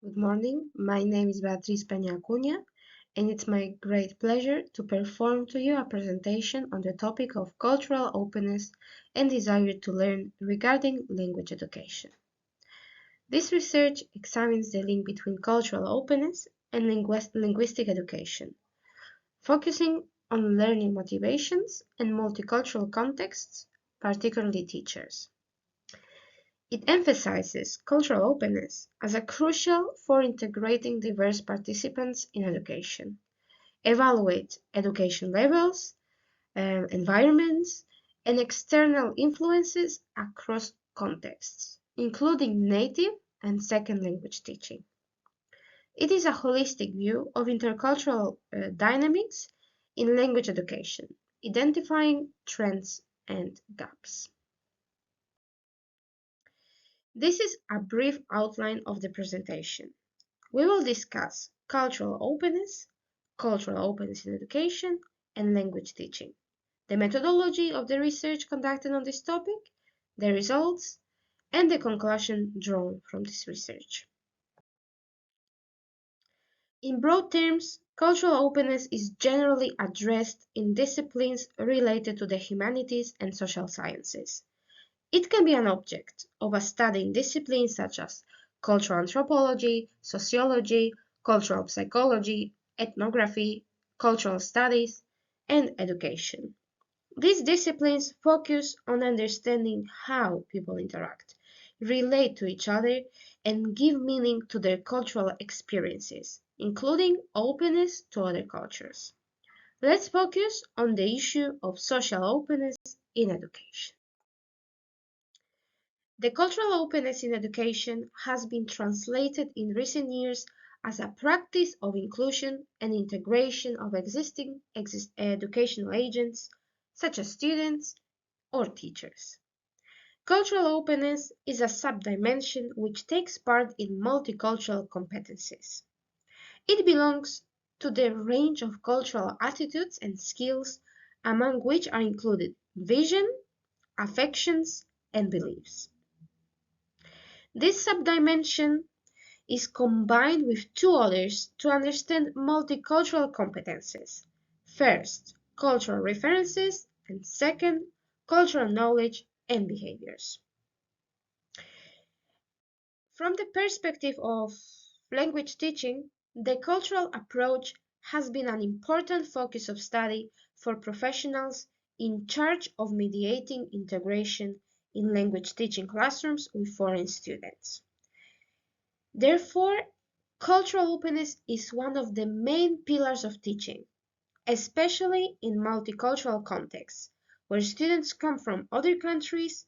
Good morning, my name is Peña-Acuña, and it's my great pleasure to perform to you a presentation on the topic of cultural openness and desire to learn regarding language education. This research examines the link between cultural openness and linguistic education, focusing on learning motivations and multicultural contexts, particularly teachers. It emphasizes cultural openness as a crucial for integrating diverse participants in education, evaluate education levels, environments, and external influences across contexts, including native and second language teaching. It is a holistic view of intercultural dynamics in language education, identifying trends and gaps. This is a brief outline of the presentation. We will discuss cultural openness in education, and language teaching, the methodology of the research conducted on this topic, the results, and the conclusion drawn from this research. In broad terms, cultural openness is generally addressed in disciplines related to the humanities and social sciences. It can be an object of a study in disciplines such as cultural anthropology, sociology, cultural psychology, ethnography, cultural studies, and education. These disciplines focus on understanding how people interact, relate to each other, and give meaning to their cultural experiences, including openness to other cultures. Let's focus on the issue of social openness in education. The cultural openness in education has been translated in recent years as a practice of inclusion and integration of existing educational agents, such as students or teachers. Cultural openness is a subdimension which takes part in multicultural competences. It belongs to the range of cultural attitudes and skills, among which are included vision, affections, and beliefs. This subdimension is combined with two others to understand multicultural competences. First, cultural references, and second, cultural knowledge and behaviors. From the perspective of language teaching, the cultural approach has been an important focus of study for professionals in charge of mediating integration in language teaching classrooms with foreign students. Therefore, cultural openness is one of the main pillars of teaching, especially in multicultural contexts, where students come from other countries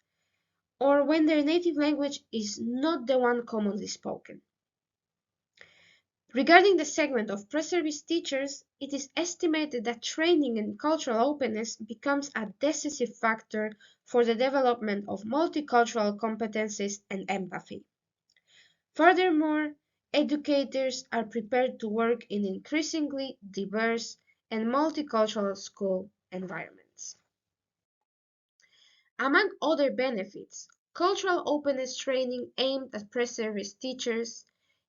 or when their native language is not the one commonly spoken. Regarding the segment of pre-service teachers, it is estimated that training in cultural openness becomes a decisive factor for the development of multicultural competencies and empathy. Furthermore, educators are prepared to work in increasingly diverse and multicultural school environments. Among other benefits, cultural openness training aimed at pre-service teachers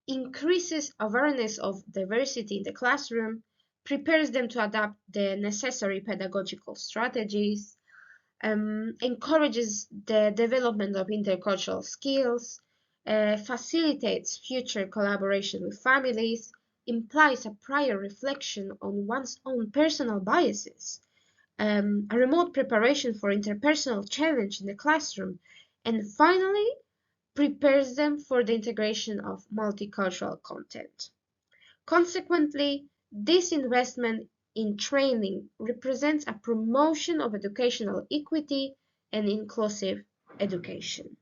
increases awareness of diversity in the classroom, prepares them to adapt the necessary pedagogical strategies, encourages the development of intercultural skills, facilitates future collaboration with families, implies a prior reflection on one's own personal biases, a remote preparation for interpersonal challenge in the classroom, and finally, prepares them for the integration of multicultural content. Consequently, this investment in training represents a promotion of educational equity and inclusive education.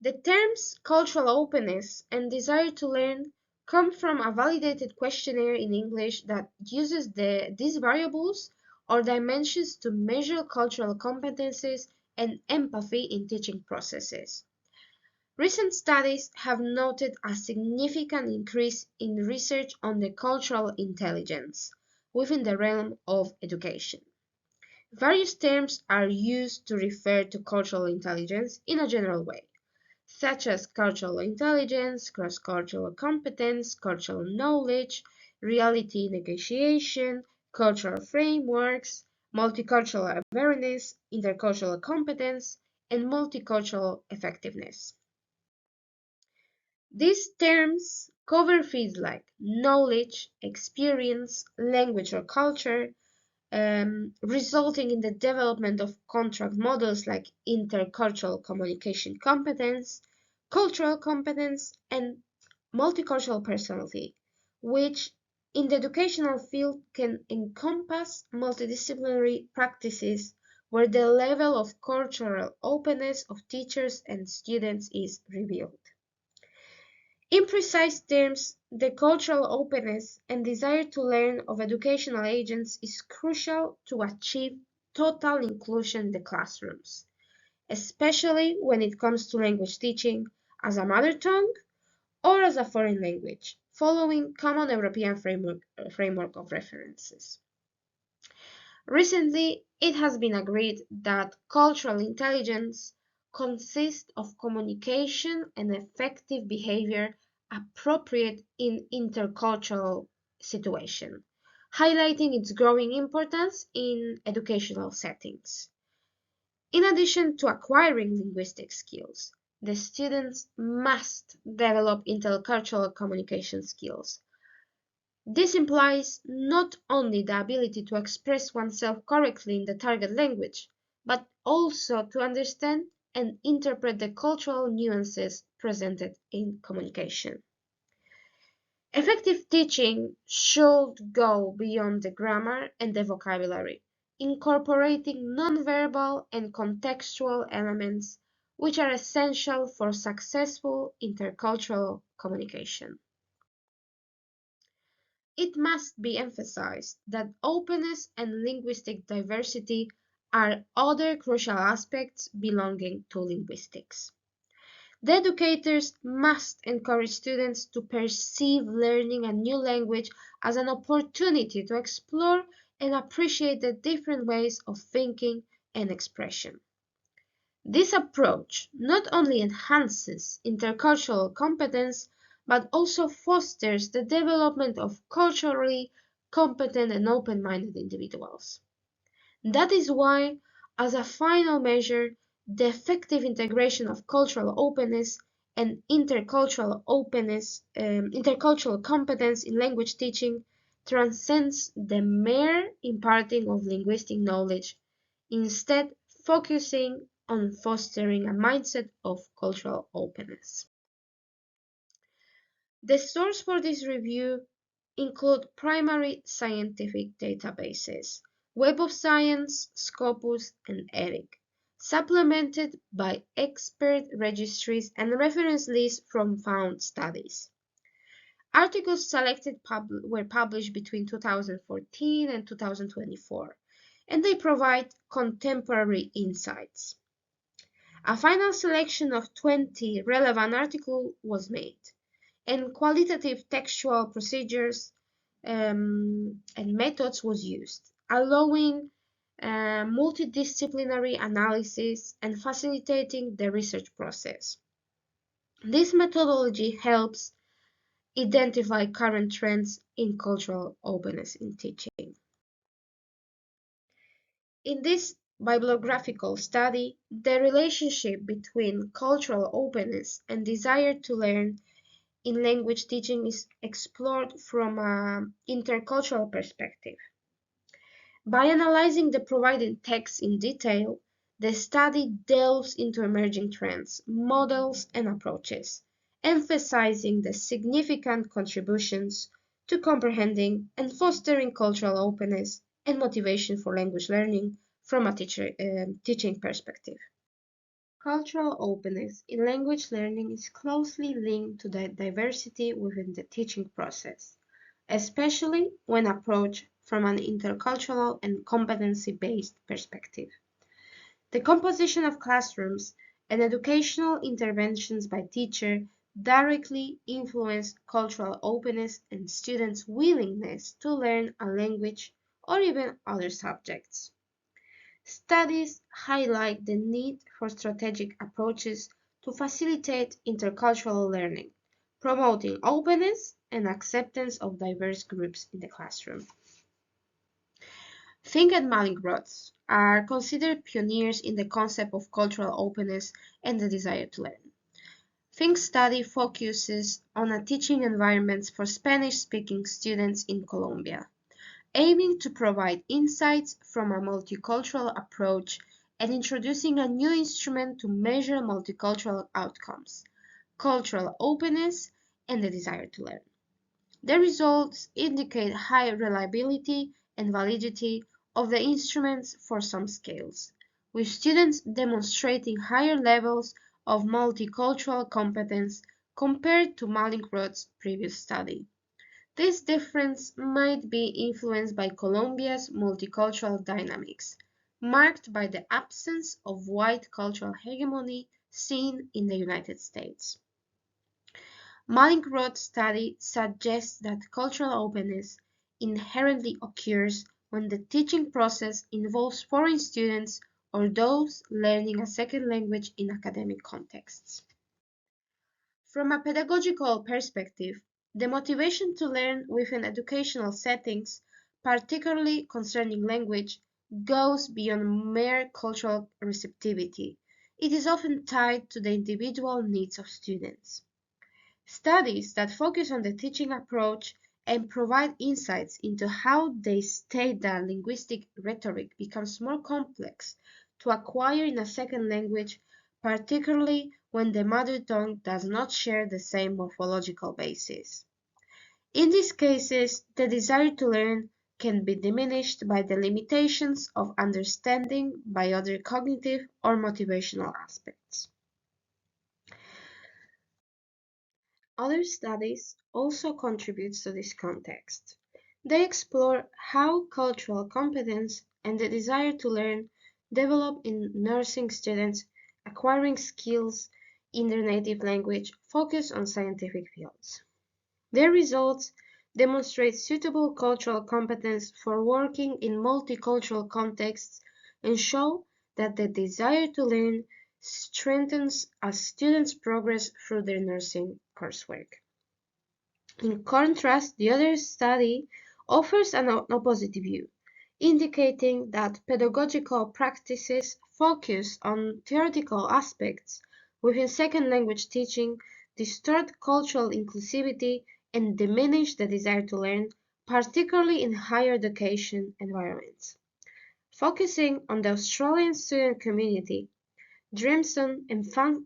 The terms cultural openness and desire to learn come from a validated questionnaire in English that uses these variables or dimensions to measure cultural competencies and empathy in teaching processes. Recent studies have noted a significant increase in research on the cultural intelligence within the realm of education. Various terms are used to refer to cultural intelligence in a general way, such as cultural intelligence, cross-cultural competence, cultural knowledge, reality negotiation, cultural frameworks, multicultural awareness, intercultural competence, and multicultural effectiveness. These terms cover fields like knowledge, experience, language or culture, resulting in the development of contract models like intercultural communication competence, cultural competence, and multicultural personality, which in the educational field can encompass multidisciplinary practices where the level of cultural openness of teachers and students is revealed. In precise terms, the cultural openness and desire to learn of educational agents is crucial to achieve total inclusion in the classrooms, especially when it comes to language teaching as a mother tongue or as a foreign language, following common European framework of references. Recently, it has been agreed that cultural intelligence consists of communication and effective behavior appropriate in intercultural situations, highlighting its growing importance in educational settings. In addition to acquiring linguistic skills, the students must develop intercultural communication skills. This implies not only the ability to express oneself correctly in the target language, but also to understand and interpret the cultural nuances presented in communication. Effective teaching should go beyond the grammar and the vocabulary, incorporating nonverbal and contextual elements which are essential for successful intercultural communication. It must be emphasized that openness and linguistic diversity are other crucial aspects belonging to linguistics. The educators must encourage students to perceive learning a new language as an opportunity to explore and appreciate the different ways of thinking and expression. This approach not only enhances intercultural competence, but also fosters the development of culturally competent and open-minded individuals. That is why, as a final measure, the effective integration of cultural openness and intercultural competence in language teaching transcends the mere imparting of linguistic knowledge, instead focusing on fostering a mindset of cultural openness. The source for this review include primary scientific databases, Web of Science, Scopus, and ERIC, supplemented by expert registries and reference lists from found studies. Articles selected were published between 2014 and 2024, and they provide contemporary insights. A final selection of 20 relevant articles was made, and qualitative textual procedures and methods was used, allowing multidisciplinary analysis and facilitating the research process. This methodology helps identify current trends in cultural openness in teaching. In this bibliographical study, the relationship between cultural openness and desire to learn in language teaching is explored from an intercultural perspective. By analyzing the provided text in detail, the study delves into emerging trends, models, and approaches, emphasizing the significant contributions to comprehending and fostering cultural openness and motivation for language learning from a teaching perspective. Cultural openness in language learning is closely linked to the diversity within the teaching process, especially when approached from an intercultural and competency-based perspective. The composition of classrooms and educational interventions by teachers directly influence cultural openness and students' willingness to learn a language or even other subjects. Studies highlight the need for strategic approaches to facilitate intercultural learning, promoting openness and acceptance of diverse groups in the classroom. Fink and Mallinckrodt are considered pioneers in the concept of cultural openness and the desire to learn. Fink's study focuses on a teaching environment for Spanish-speaking students in Colombia, aiming to provide insights from a multicultural approach and introducing a new instrument to measure multicultural outcomes, cultural openness, and the desire to learn. The results indicate high reliability and validity of the instruments for some scales, with students demonstrating higher levels of multicultural competence compared to Mallinckrodt's previous study. This difference might be influenced by Colombia's multicultural dynamics, marked by the absence of white cultural hegemony seen in the United States. Mallinckrodt's study suggests that cultural openness inherently occurs when the teaching process involves foreign students or those learning a second language in academic contexts. From a pedagogical perspective, the motivation to learn within educational settings, particularly concerning language, goes beyond mere cultural receptivity. It is often tied to the individual needs of students. Studies that focus on the teaching approach and provide insights into how they state that linguistic rhetoric becomes more complex to acquire in a second language, particularly when the mother tongue does not share the same morphological basis. In these cases, the desire to learn can be diminished by the limitations of understanding by other cognitive or motivational aspects. Other studies also contribute to this context. They explore how cultural competence and the desire to learn develop in nursing students acquiring skills in their native language focused on scientific fields. Their results demonstrate suitable cultural competence for working in multicultural contexts and show that the desire to learn strengthens as students progress through their nursing coursework. In contrast, the other study offers an opposite view, indicating that pedagogical practices focused on theoretical aspects within second language teaching distort cultural inclusivity and diminish the desire to learn, particularly in higher education environments. Focusing on the Australian student community, Dreamson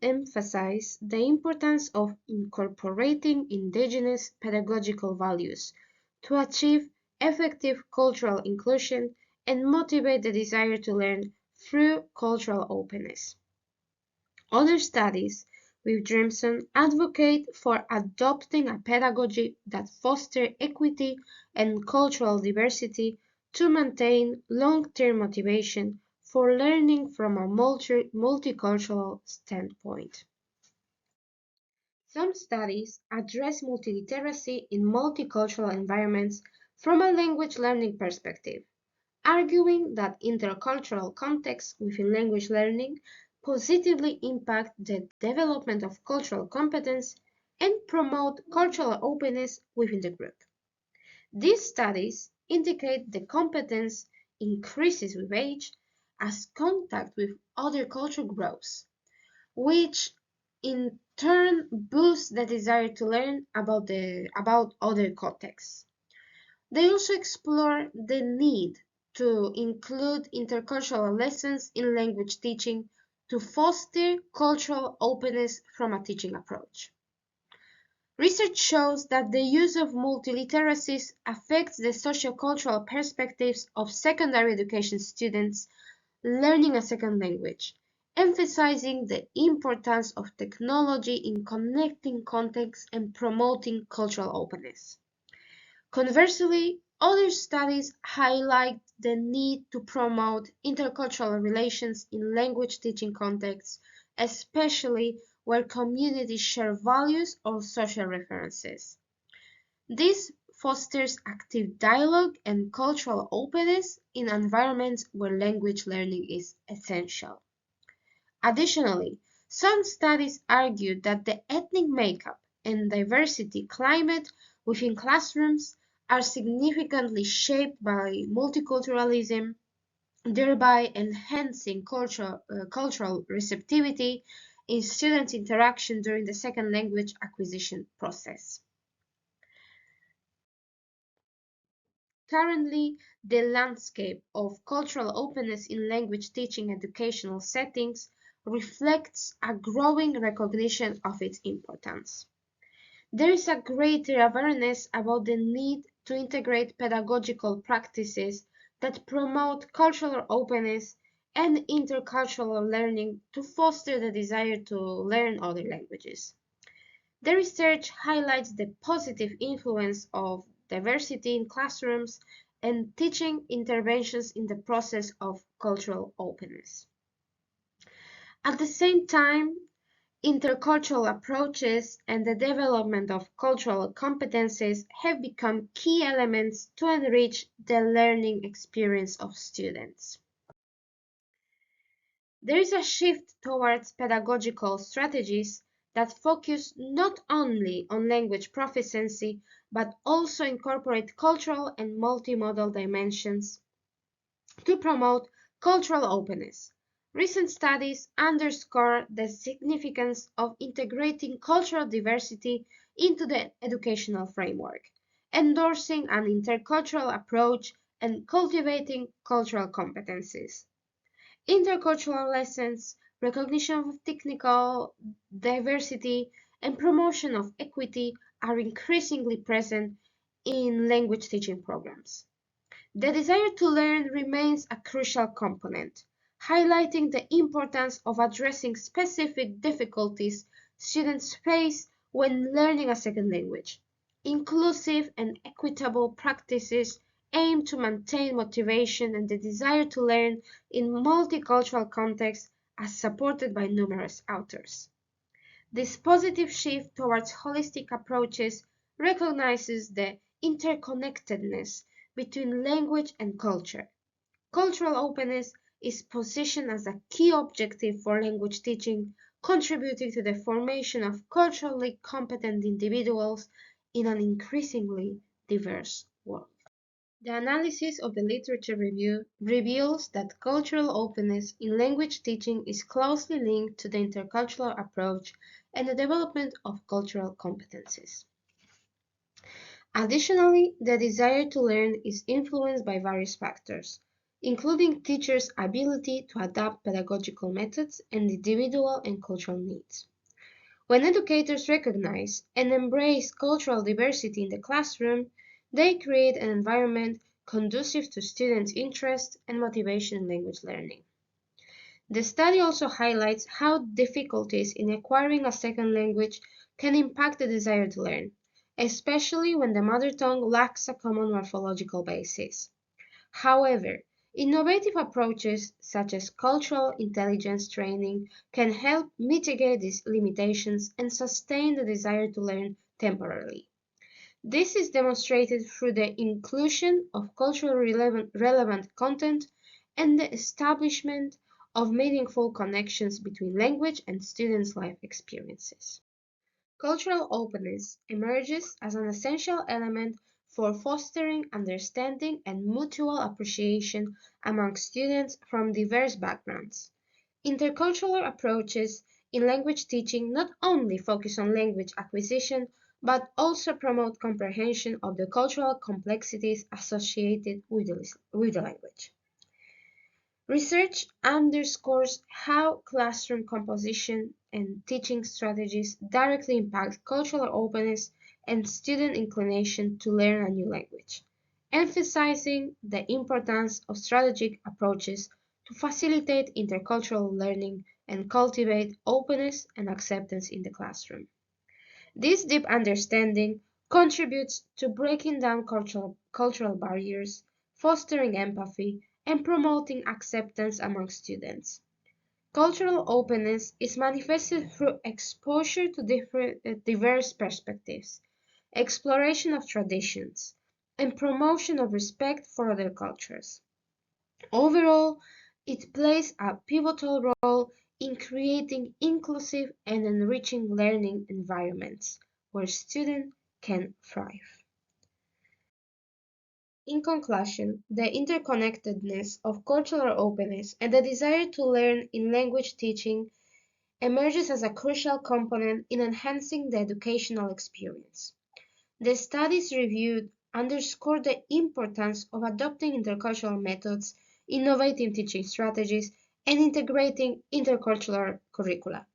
emphasized the importance of incorporating indigenous pedagogical values to achieve effective cultural inclusion and motivate the desire to learn through cultural openness. Other studies with Dreamson advocate for adopting a pedagogy that fosters equity and cultural diversity to maintain long-term motivation for learning from a multicultural standpoint. Some studies address multiliteracy in multicultural environments from a language learning perspective, arguing that intercultural contexts within language learning positively impact the development of cultural competence and promote cultural openness within the group. These studies indicate the competence increases with age as contact with other culture grows, which in turn boosts the desire to learn about other contexts. They also explore the need to include intercultural lessons in language teaching to foster cultural openness from a teaching approach. Research shows that the use of multiliteracies affects the sociocultural perspectives of secondary education students learning a second language, emphasizing the importance of technology in connecting contexts and promoting cultural openness. Conversely, other studies highlight the need to promote intercultural relations in language teaching contexts, especially where communities share values or social references. This fosters active dialogue and cultural openness in environments where language learning is essential. Additionally, Some studies argue that the ethnic makeup and diversity climate within classrooms are significantly shaped by multiculturalism, thereby enhancing cultural receptivity in student interaction during the second language acquisition process. Currently, the landscape of cultural openness in language teaching educational settings reflects a growing recognition of its importance. There is a greater awareness about the need to integrate pedagogical practices that promote cultural openness and intercultural learning to foster the desire to learn other languages. The research highlights the positive influence of diversity in classrooms and teaching interventions in the process of cultural openness. At the same time, intercultural approaches and the development of cultural competences have become key elements to enrich the learning experience of students. There is a shift towards pedagogical strategies that focus not only on language proficiency but also incorporate cultural and multimodal dimensions to promote cultural openness. Recent studies underscore the significance of integrating cultural diversity into the educational framework, endorsing an intercultural approach and cultivating cultural competencies. Intercultural lessons, recognition of technical diversity, and promotion of equity are increasingly present in language teaching programs. The desire to learn remains a crucial component, highlighting the importance of addressing specific difficulties students face when learning a second language. Inclusive and equitable practices aim to maintain motivation and the desire to learn in multicultural contexts as supported by numerous authors. This positive shift towards holistic approaches recognizes the interconnectedness between language and culture. Cultural openness is positioned as a key objective for language teaching, contributing to the formation of culturally competent individuals in an increasingly diverse world. The analysis of the literature review reveals that cultural openness in language teaching is closely linked to the intercultural approach and the development of cultural competences. Additionally, the desire to learn is influenced by various factors, including teachers' ability to adapt pedagogical methods and individual and cultural needs. When educators recognize and embrace cultural diversity in the classroom, they create an environment conducive to students' interest and motivation in language learning. The study also highlights how difficulties in acquiring a second language can impact the desire to learn, especially when the mother tongue lacks a common morphological basis. However, innovative approaches such as cultural intelligence training can help mitigate these limitations and sustain the desire to learn temporarily. This is demonstrated through the inclusion of culturally relevant content and the establishment of meaningful connections between language and students' life experiences. Cultural openness emerges as an essential element for fostering understanding and mutual appreciation among students from diverse backgrounds. Intercultural approaches in language teaching not only focus on language acquisition but also promote comprehension of the cultural complexities associated with the language. Research underscores how classroom composition and teaching strategies directly impact cultural openness and student inclination to learn a new language, emphasizing the importance of strategic approaches to facilitate intercultural learning and cultivate openness and acceptance in the classroom. This deep understanding contributes to breaking down cultural barriers, fostering empathy, and promoting acceptance among students. Cultural openness is manifested through exposure to diverse perspectives, exploration of traditions, and promotion of respect for other cultures. Overall, it plays a pivotal role in creating inclusive and enriching learning environments where students can thrive. In conclusion, the interconnectedness of cultural openness and the desire to learn in language teaching emerges as a crucial component in enhancing the educational experience. The studies reviewed underscore the importance of adopting intercultural methods, innovating teaching strategies, and integrating intercultural curricula.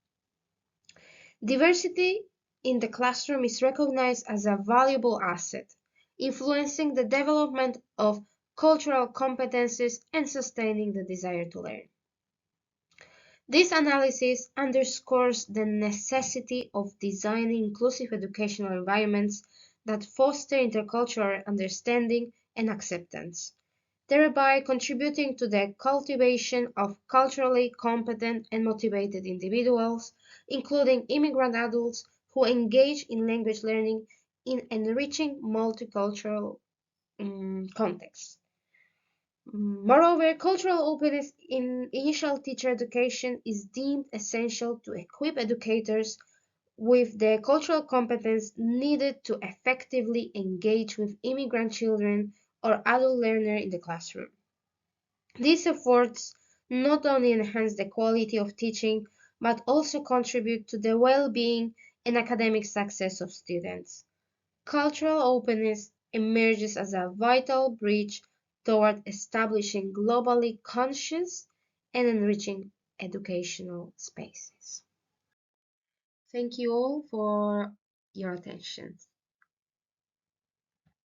Diversity in the classroom is recognized as a valuable asset, influencing the development of cultural competences and sustaining the desire to learn. This analysis underscores the necessity of designing inclusive educational environments that foster intercultural understanding and acceptance, thereby contributing to the cultivation of culturally competent and motivated individuals, including immigrant adults who engage in language learning in enriching multicultural contexts. Moreover, cultural openness in initial teacher education is deemed essential to equip educators with the cultural competence needed to effectively engage with immigrant children or adult learners in the classroom. These efforts not only enhance the quality of teaching, but also contribute to the well-being and academic success of students. Cultural openness emerges as a vital bridge toward establishing globally conscious and enriching educational spaces. Thank you all for your attention.